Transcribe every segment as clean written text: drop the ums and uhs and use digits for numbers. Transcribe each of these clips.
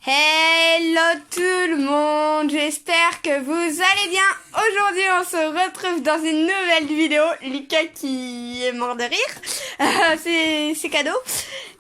Hello tout le monde, j'espère que vous allez bien. Aujourd'hui on se retrouve dans une nouvelle vidéo. Lucas qui est mort de rire, c'est cadeau.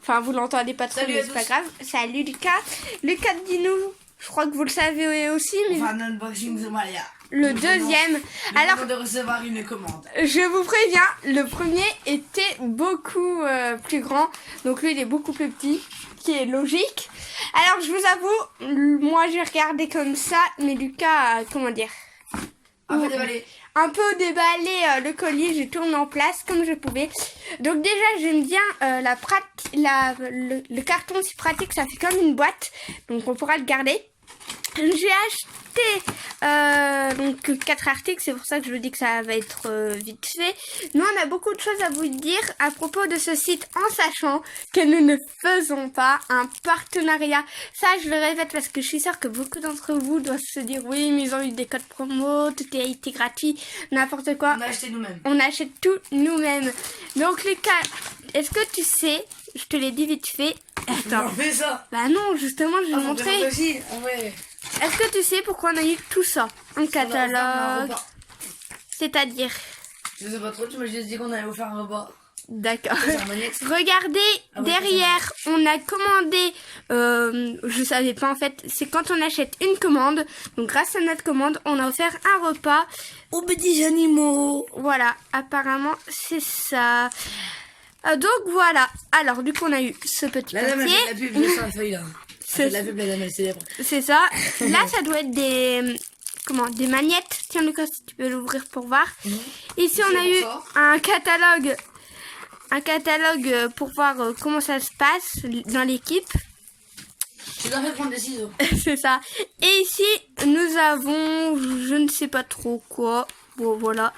Enfin vous l'entendez pas trop, mais c'est pas grave. Salut Lucas. Lucas, dis-nous, je crois que vous le savez aussi, mais enfin, un unboxing Somalia. Le deuxième. Alors de recevoir une commande. Je vous préviens, le premier était beaucoup plus grand, donc lui il est beaucoup plus petit, qui est logique. Alors je vous avoue, moi j'ai regardé comme ça, mais Lucas a, comment dire, Un peu déballé. Un peu déballé le colis, j'ai tourné en place comme je pouvais. Donc déjà j'aime bien le carton, c'est pratique, ça fait comme une boîte, donc on pourra le garder. J'ai acheté donc 4 articles, c'est pour ça que je vous dis que ça va être vite fait. Nous on a beaucoup de choses à vous dire à propos de ce site, en sachant que nous ne faisons pas un partenariat. Ça je le répète parce que je suis sûre que beaucoup d'entre vous doivent se dire oui mais ils ont eu des codes promo, tout a été gratuit, n'importe quoi. On a acheté nous-mêmes. On achète tout nous-mêmes. Donc Lucas, est-ce que tu sais, je te l'ai dit vite fait. Attends. On fait ça. Bah non, justement je vais te montrer. Aussi. Ouais. Est-ce que tu sais pourquoi on a eu tout ça? Un catalogue. C'est-à-dire? Je sais pas trop, tu m'as juste dit qu'on allait vous faire un repas. D'accord. Regardez, Regardez, derrière, on a commandé, je savais pas en fait, c'est quand on achète une commande, donc grâce à notre commande, on a offert un repas aux petits animaux. Voilà, apparemment c'est ça. Donc voilà, alors du coup on a eu ce petit la dame, papier. elle fait la pub sur la feuille là. C'est la pub, la dame, elle est célèbre. C'est ça. Là, ça doit être des magnettes. Tiens Lucas, si tu peux l'ouvrir pour voir. Ici, on a eu un catalogue pour voir comment ça se passe dans l'équipe. Tu dois prendre des ciseaux. C'est ça. Et ici, nous avons, je ne sais pas trop quoi. Bon, voilà.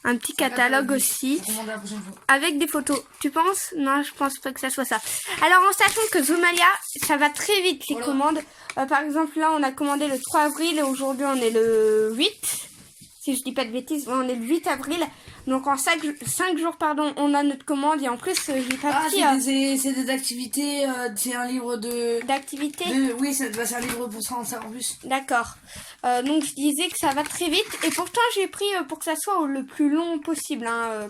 Un petit catalogue aussi, avec des photos. Tu penses? Non, je pense pas que ça soit ça. Alors, en sachant que Somalia, ça va très vite les commandes. Par exemple, là, on a commandé le 3 avril et aujourd'hui, on est le 8. Si je dis pas de bêtises, on est le 8 avril. Donc, en 5 jours, pardon, on a notre commande. Et en plus, j'ai pas pris... c'est des activités, c'est un livre de... D'activités? Oui, c'est un livre pour ça en savoir plus. D'accord. Donc je disais que ça va très vite et pourtant j'ai pris pour que ça soit le plus long possible hein,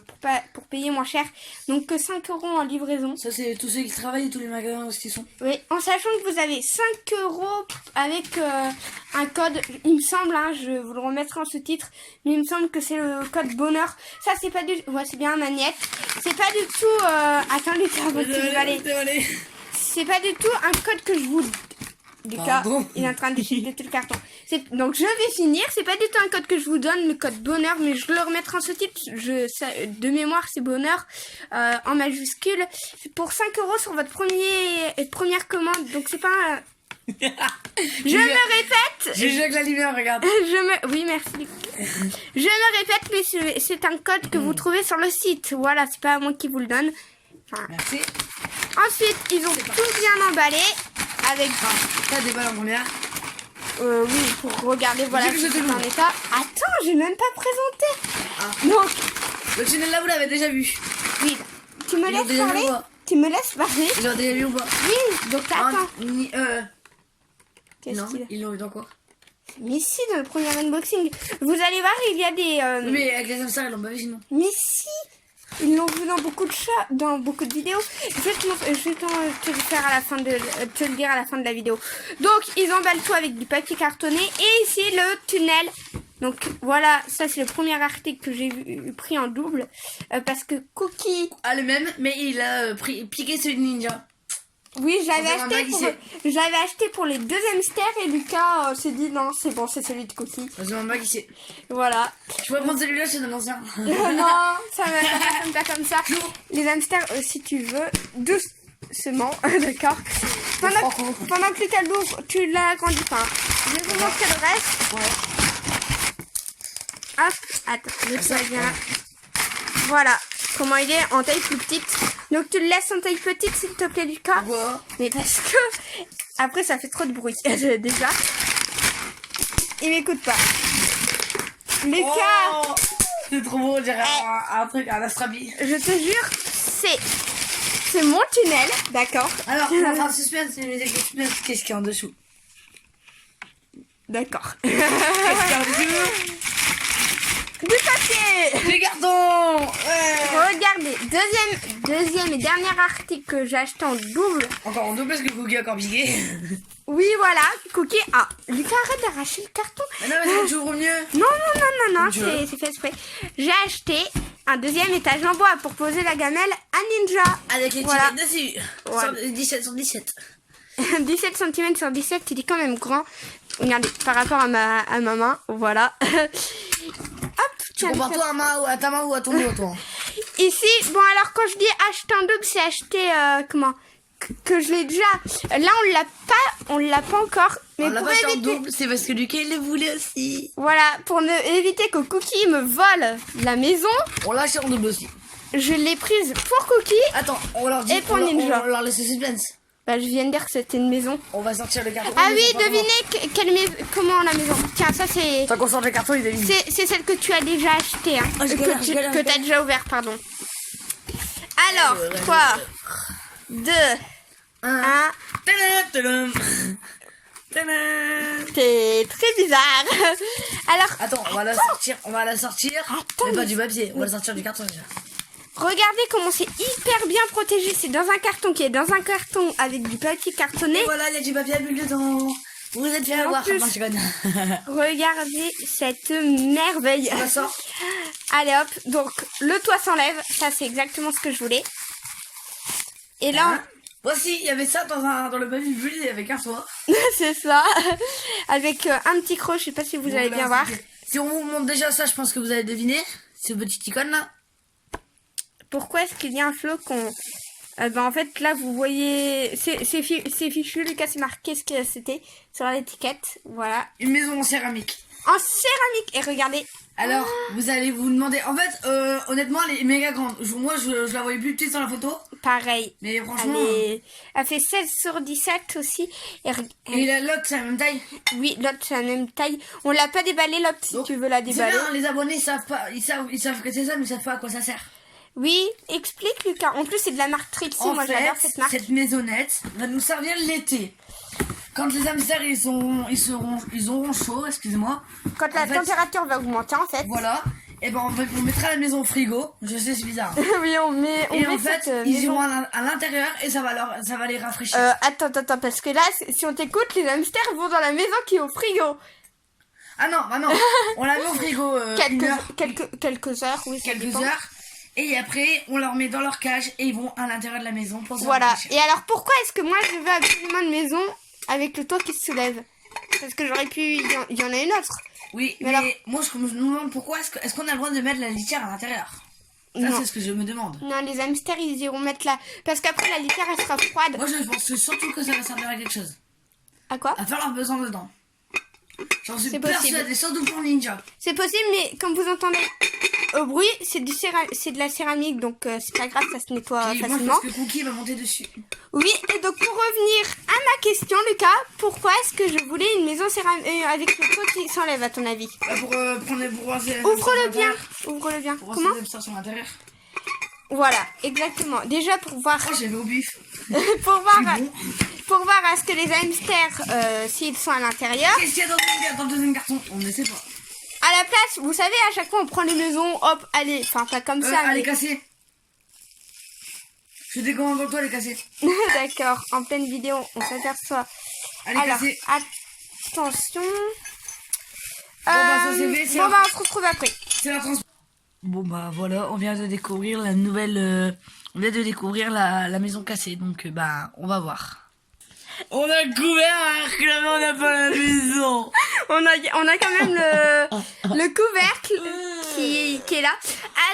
pour payer moins cher. Donc que 5 € en livraison. Ça c'est tous ceux qui travaillent et tous les magasins où ils sont. Oui, en sachant que vous avez 5 € avec un code, il me semble, hein, je vous le remettrai en sous-titre, mais il me semble que c'est le code bonheur. Ça c'est pas du... Ouais, c'est bien un magnète. C'est pas du tout... Attends Lucas, c'est pas du tout un code que je vous... Lucas, il est en train de déchirer tout le carton. Donc je vais finir. C'est pas du tout un code que je vous donne, le code bonheur, mais je le remettrai en sous-titre. De mémoire, c'est bonheur en majuscule. Pour 5 € sur votre première commande. Donc c'est pas un... Je me répète. J'ai joué avec la lumière, regarde. Oui, merci Lucas. Je me répète, mais c'est un code que vous trouvez sur le site. Voilà, c'est pas moi qui vous le donne. Enfin, merci. Ensuite, ils ont tout bien emballé. Avec... T'as des balles en première. Oui, pour regarder, voilà, c'est en état. Attends, j'ai même pas présenté. Donc, le tunnel là, vous l'avez déjà vu. Oui, tu me laisses parler. Tu me laisses parler. Ils l'ont déjà vu ou pas? Oui, donc attends. Non, ils l'ont eu dans quoi? Mais si, dans le premier unboxing. Vous allez voir, il y a des... Mais avec les hamsters, ils l'ont pas vu sinon. Mais si, ils l'ont vu dans beaucoup de vidéos. Je vais te le faire à la fin te le dire à la fin de la vidéo. Donc, ils emballent tout avec du papier cartonné. Et ici, le tunnel. Donc, voilà, ça c'est le premier article que j'ai pris en double. Parce que Cookie... Ah, le même, mais il a piqué celui de Ninja. Oui, j'avais acheté pour les 2 hamsters et Lucas s'est dit non, c'est bon, c'est celui de Cookie. Je me demande pas qui c'est. Voilà. Je pourrais prendre celui-là, c'est un ancien. Non, ça me pas comme ça. Les hamsters, si tu veux, doucement, d'accord. Pendant que Lucas l'ouvre, tu l'agrandis pas. Je vais vous montrer le reste. Ouais. Hop, attends, le vient. Voilà. Comment il est en taille plus petite. Donc tu le laisses en taille petite s'il te plaît Lucas. Pourquoi? Mais parce que après ça fait trop de bruit déjà. Il m'écoute pas. Lucas, oh, c'est trop beau, on dirait un truc, un astrabi. Je te jure, c'est mon tunnel, d'accord. Alors, on va faire un suspense, qu'est-ce qu'il y a en dessous? D'accord. Qu'est-ce qu'il y a Du papier. Des cartons. Ouais. Regardez, deuxième et dernier article que j'ai acheté en double. Encore en double parce que Cookie a encore piqué. Oui, voilà, Cookie. Ah, Lucas, arrête d'arracher le carton. Mais non, mais c'est toujours mieux. Non, Dieu. c'est fait exprès. J'ai acheté un deuxième étage en bois pour poser la gamelle à Ninja. Avec les Voilà. dessus. Voilà. 17 sur 17. 17 cm sur 17, il est quand même grand. Regardez, par rapport à ma main, voilà. Hop, Tu compares toi à ta main ou à ton doigt, toi? Ici, bon alors quand je dis acheter un double, c'est acheter que je l'ai déjà. Là on l'a pas encore. Mais On l'a pour pas acheté en éviter, double, c'est parce que Lucas il le voulait aussi. voilà, pour éviter que Cookie me vole la maison, On l'a acheté en double aussi. je l'ai prise pour Cookie. Attends, on leur dit, Et pour on Ninja. leur laisse le suspense. Bah je viens de dire que c'était une maison. On va sortir le carton. Ah mais oui, c'est pas devinez quelle maison, comment la maison. Tiens, ça c'est. grave. Tant qu'on sort le carton, il est vide. C'est celle que tu as déjà achetée, hein. Oh, je galère, je galère, que je tu as galère. déjà ouvert, pardon. Alors, Ouais. 3, 2, 1. Tadam, tadam. Tadam. C'est très bizarre. Alors, Attends, on va la sortir. Attends, Mais pas mais- du papier, on va la sortir du carton déjà. regardez comment c'est hyper bien protégé. C'est dans un carton qui est dans un carton avec du papier cartonné. Et voilà, il y a du papier à bulle dedans. Vous vous êtes fait En avoir. plus- Non, je connais. Regardez cette merveille. Ça sort. Allez hop, donc le toit s'enlève. Ça, c'est exactement ce que je voulais. Et là, Hein? Voici, il y avait ça dans le papier bulle, il y avait qu'un toit. c'est ça. Avec un petit creux, je sais pas si vous allez bien voir. Si on vous montre déjà ça, je pense que vous allez deviner. Ce petit icône là. Pourquoi est-ce qu'il y a un flocon? En fait, là, vous voyez, c'est fichu. Lucas, c'est marqué ce que c'était sur l'étiquette. Voilà. Une maison en céramique. En céramique. Et regardez. Alors, vous allez vous demander. En fait, honnêtement, elle est méga grande. Moi, je la voyais plus petite sur la photo. Pareil. Mais franchement. Elle fait 16 sur 17 aussi. Et l'autre, c'est la même taille. Oui, l'autre, c'est la même taille. On l'a pas déballé, l'autre, si Donc, tu veux la C'est déballer. bien, les abonnés, ils savent pas. Ils savent que c'est ça, mais ils savent pas à quoi ça sert. Oui, explique, Lucas. En plus, c'est de la marque Trixie. En Moi, fait, j'adore cette marque. cette maisonnette va nous servir l'été. Quand les hamsters ils auront chaud, excusez-moi. Quand la en fait- température va augmenter, en fait. Voilà. Et ben on mettra la maison au frigo. Je sais, c'est bizarre. Oui, on met Et en fait, cette ils maison. iront à l'intérieur et ça va les rafraîchir. Attends, parce que là, si on t'écoute, les hamsters vont dans la maison qui est au frigo. Ah non, bah non. On la met au frigo une heure, Quelques heures, oui. ça quelques dépend. heures. Et après, on leur met dans leur cage et ils vont à l'intérieur de la maison pour se Voilà. rafraîchir. Et alors, pourquoi est-ce que moi, je veux absolument une maison avec le toit qui se soulève? Parce que j'aurais pu... Il y en a une autre. Oui, Mais mais alors- moi je me demande pourquoi est-ce qu'on a le droit de mettre la litière à l'intérieur. Ça, Non. c'est ce que je me demande. Non, les hamsters, ils iront mettre là. Parce qu'après, la litière, elle sera froide. Moi, je pense surtout que ça va servir à quelque chose. À quoi? À faire leurs besoins dedans. J'en suis C'est possible. persuadée, surtout pour Ninja. C'est possible, mais comme vous entendez au bruit, c'est de la céramique, donc c'est pas grave, ça se nettoie Et moi, je facilement. pense que Cookie va monter dessus. Oui, et donc pour revenir à ma question, Lucas, pourquoi est-ce que je voulais une maison céramique avec le toit qui s'enlève, à ton avis? Pour prendre les bourrasques. Ouvre-le bien. Ouvre-le bien. Pour Comment? les hamsters à l'intérieur. Voilà, exactement. Déjà pour voir, Oh, j'ai vu au bif. pour voir, C'est bon. pour voir à ce que les hamsters, s'ils sont à l'intérieur. Qu'est-ce qu'il y a dans le deuxième carton? On ne sait pas. À la place, vous savez, à chaque fois on prend les maisons, hop, allez, enfin pas comme ça. Elle mais- est cassée. Je décommande dans toi, elle est cassée. D'accord, en pleine vidéo, on s'aperçoit. Elle est Alors, cassée. attention. bah, ça, c'est fait, c'est bon, un- bah, on se retrouve après. C'est la trans. Bon bah voilà, on vient de découvrir la nouvelle, on vient de découvrir la maison cassée, donc bah on va voir. On a couvert que la on n'a pas la maison. On a quand même le couvercle qui est là.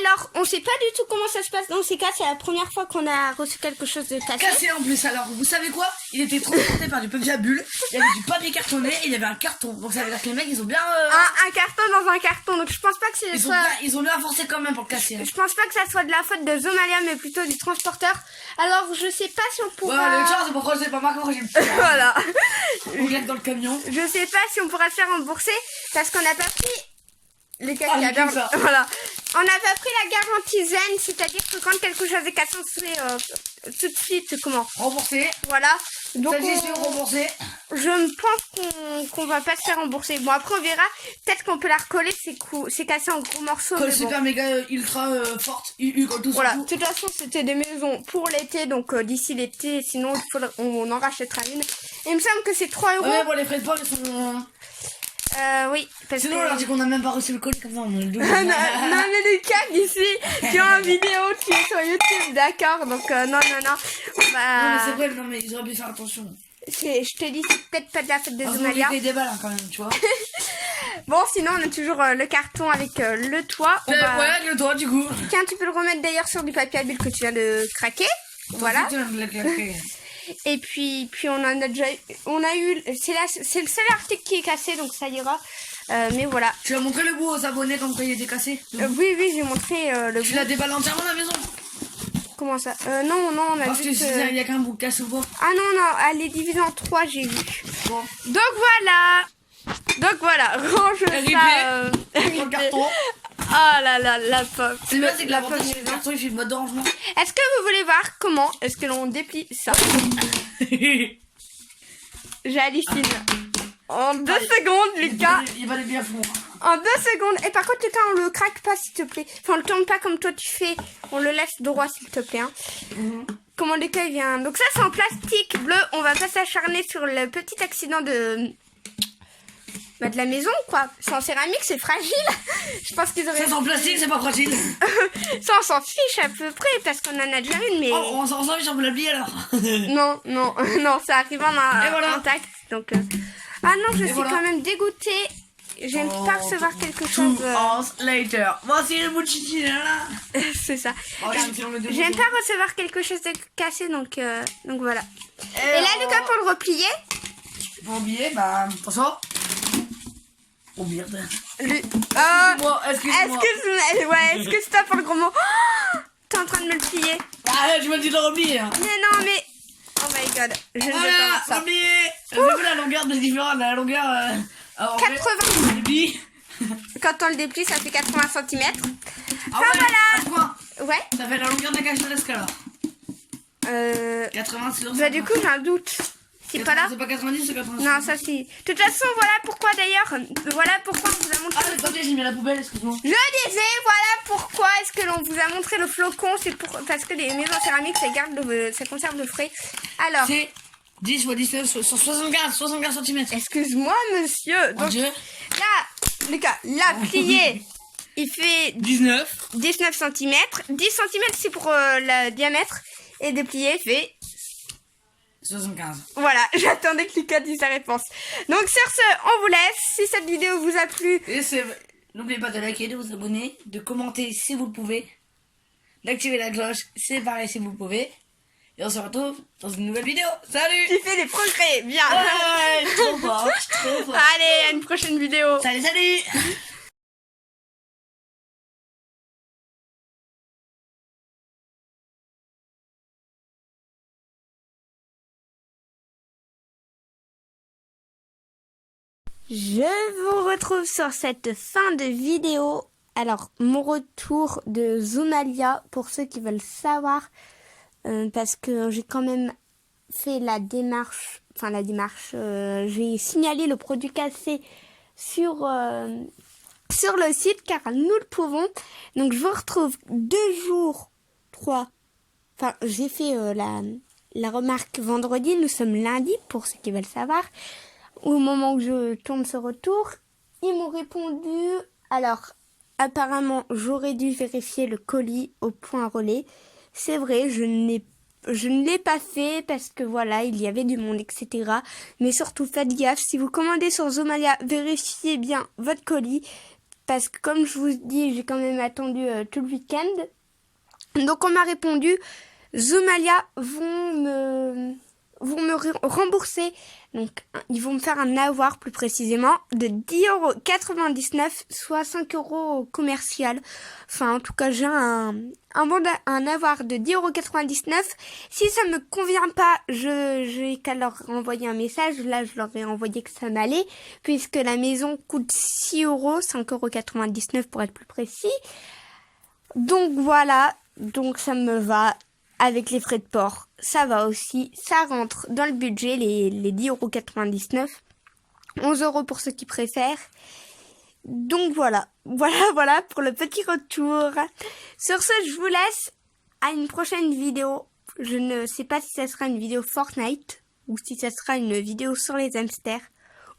Alors, on sait pas du tout comment ça se passe dans ces cas. C'est la première fois qu'on a reçu quelque chose de cassé. Cassé en plus, alors vous savez quoi? Il était transporté par du papier à bulles, il y avait du papier cartonné et il y avait un carton. Donc ça veut dire que les mecs ils ont bien... Un carton dans un carton. Donc, je pense pas que ce soit... ils ont bien forcé quand même pour le casser. Hein. Je pense pas que ça soit de la faute de Zomalia, mais plutôt du transporteur. Alors, je sais pas si on pourra... Ouais, le char c'est pourquoi je sais pas marqué, moi j'ai le Voilà. On glace dans le camion. Je sais pas si on pourra se faire rembourser parce qu'on n'a pas pris les Ah, j'ai caca pris ça. Voilà. On n'a pas pris la garantie zen, c'est-à-dire que quand quelque chose est cassé, on se fait tout de suite comment. Remboursé. Voilà. Donc Ça dit sur remboursé. je pense qu'on va pas se faire rembourser. Bon, après, on verra. Peut-être qu'on peut la recoller, c'est cassé en gros morceaux. Colle mais bon. super méga ultra forte. Tout Voilà, ça. de toute façon, c'était des maisons pour l'été, donc d'ici l'été, sinon on en rachètera une. Et il me semble que c'est 3 euros. Ouais, bon, les frais de port, ils sont... Oui, parce Sinon, que... on leur dit qu'on a même pas reçu le colis comme ça, on a le double. non, non, mais Lucas, ici, tu as une vidéo qui est sur YouTube, d'accord. Donc, non. On va... Non, mais c'est vrai, non, mais ils auraient pu faire attention. Je te dis, c'est peut-être pas de la fête des Parce Zomalia. qu'on des balles, hein, quand même, tu vois. Bon, sinon, on a toujours le carton avec le toit. On va... Ouais, avec le toit, du coup. Tiens, tu peux le remettre d'ailleurs sur du papier à bulle que tu viens de craquer. Voilà. Et puis on en a déjà eu, c'est le seul article qui est cassé, donc ça ira. Mais voilà. Tu as montré le bout aux abonnés quand il était cassé? Oui, j'ai montré le bout. Tu l'as déballé entièrement la maison? Comment ça? Non, on a parce juste... que il y a qu'un bout cassé ou pas? Ah non, elle est divisée en 3, j'ai vu. Bon. Donc voilà, range ça. Dans le carton. Oh là là, la pauvre. C'est bien, c'est que la c'est le carton, il fait le mode de rangement. Est-ce que vous voulez voir comment est-ce que l'on déplie ça? J'hallucine. En 2 secondes, Lucas. Il va les bien fond. En 2 secondes. Et par contre, Lucas, on le craque pas, s'il te plaît. Enfin, on le tourne pas comme toi tu fais. On le laisse droit, s'il te plaît. Hein. Comment Lucas, il vient. Donc ça, c'est en plastique bleu. On va pas s'acharner sur le petit accident de la maison, quoi. C'est en céramique, c'est fragile. Je pense qu'ils auraient... Ça, c'est en plastique, c'est pas fragile. Ça, on s'en fiche à peu près, parce qu'on en a déjà une, mais... Oh, on s'en fiche, on peut l'oublier, alors. non, ça arrive en intact, donc... Ah non, je suis voilà. quand même dégoûtée. J'aime pas recevoir quelque chose... 2 hours later. Voici le bout de chichi, là. C'est ça. Regarde, si on le dégoûte. J'aime pas recevoir quelque chose de cassé, donc voilà. Et là, Lucas, pour le replier... Pour oublier, bah, attention. Oh merde. Excuse-moi. Excuse-moi. Excuse-toi pour le gros mot. Oh, t'es en train de me le plier. Ah, tu m'as dit de le replier. Hein. Mais non, mais... Oh my god, je ne vais pas faire ça. Replier. C'est quoi la longueur de différence? La longueur... 80. Quand on le déplie, ça fait 80 cm. Ah ouais, voilà. Ouais. Ça fait la longueur de la cage de l'escalade. 80, c'est Bah du coup, j'ai un doute. C'est pas là? C'est pas 90, c'est 90. Non, ça c'est... De toute façon, voilà pourquoi d'ailleurs. Voilà pourquoi on vous a montré... Ah, attendez, j'ai mis à la poubelle, excuse-moi. Je disais, voilà pourquoi est-ce que l'on vous a montré le flocon. C'est parce que les maisons céramiques, ça conserve le frais. Alors... C'est 10 x 19 sur 75 cm. Excuse-moi, monsieur. Donc, Dieu. là, Lucas, là, plié, il fait 19 cm. 10 cm, c'est pour le diamètre. Et déplié, fait... 75. Voilà, j'attendais que Lucas dise sa réponse. Donc sur ce, on vous laisse. Si cette vidéo vous a plu... Et n'oubliez pas de liker, de vous abonner, de commenter si vous le pouvez, d'activer la cloche, c'est pareil si vous le pouvez. Et on se retrouve dans une nouvelle vidéo. Salut! Tu fais des progrès, bien. Ouais, trop fort, trop fort. Allez, à une prochaine vidéo. Salut! Je vous retrouve sur cette fin de vidéo. Alors, mon retour de Zomalia, pour ceux qui veulent savoir, parce que j'ai quand même fait la démarche, j'ai signalé le produit cassé sur le site, car nous le pouvons. Donc, je vous retrouve 2 jours, 3. Enfin, j'ai fait la remarque vendredi, nous sommes lundi, pour ceux qui veulent savoir. Au moment où je tourne ce retour, ils m'ont répondu. Alors, apparemment, j'aurais dû vérifier le colis au point relais. C'est vrai, je ne l'ai pas fait parce que voilà, il y avait du monde, etc. Mais surtout, faites gaffe, si vous commandez sur Zomalia, vérifiez bien votre colis. Parce que comme je vous dis, j'ai quand même attendu tout le week-end. Donc, on m'a répondu, Zomalia vont me rembourser. Donc, ils vont me faire un avoir, plus précisément, de 10,99 €, soit 5 € commercial. Enfin, en tout cas, j'ai un avoir de 10,99 €. Si ça me convient pas, j'ai qu'à leur envoyer un message. Là, je leur ai envoyé que ça m'allait, puisque la maison coûte 6 €, 5,99 € pour être plus précis. Donc, voilà. Donc, ça me va. avec les frais de port, ça va aussi, ça rentre dans le budget, les 10,99 €, 11 € pour ceux qui préfèrent. Donc voilà pour le petit retour. Sur ce, je vous laisse à une prochaine vidéo. Je ne sais pas si ça sera une vidéo Fortnite ou si ça sera une vidéo sur les hamsters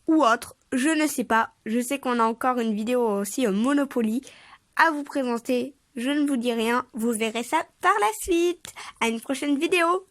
ou autre. Je ne sais pas. Je sais qu'on a encore une vidéo aussi au Monopoly à vous présenter. Je ne vous dis rien. Vous verrez ça par la suite. À une prochaine vidéo.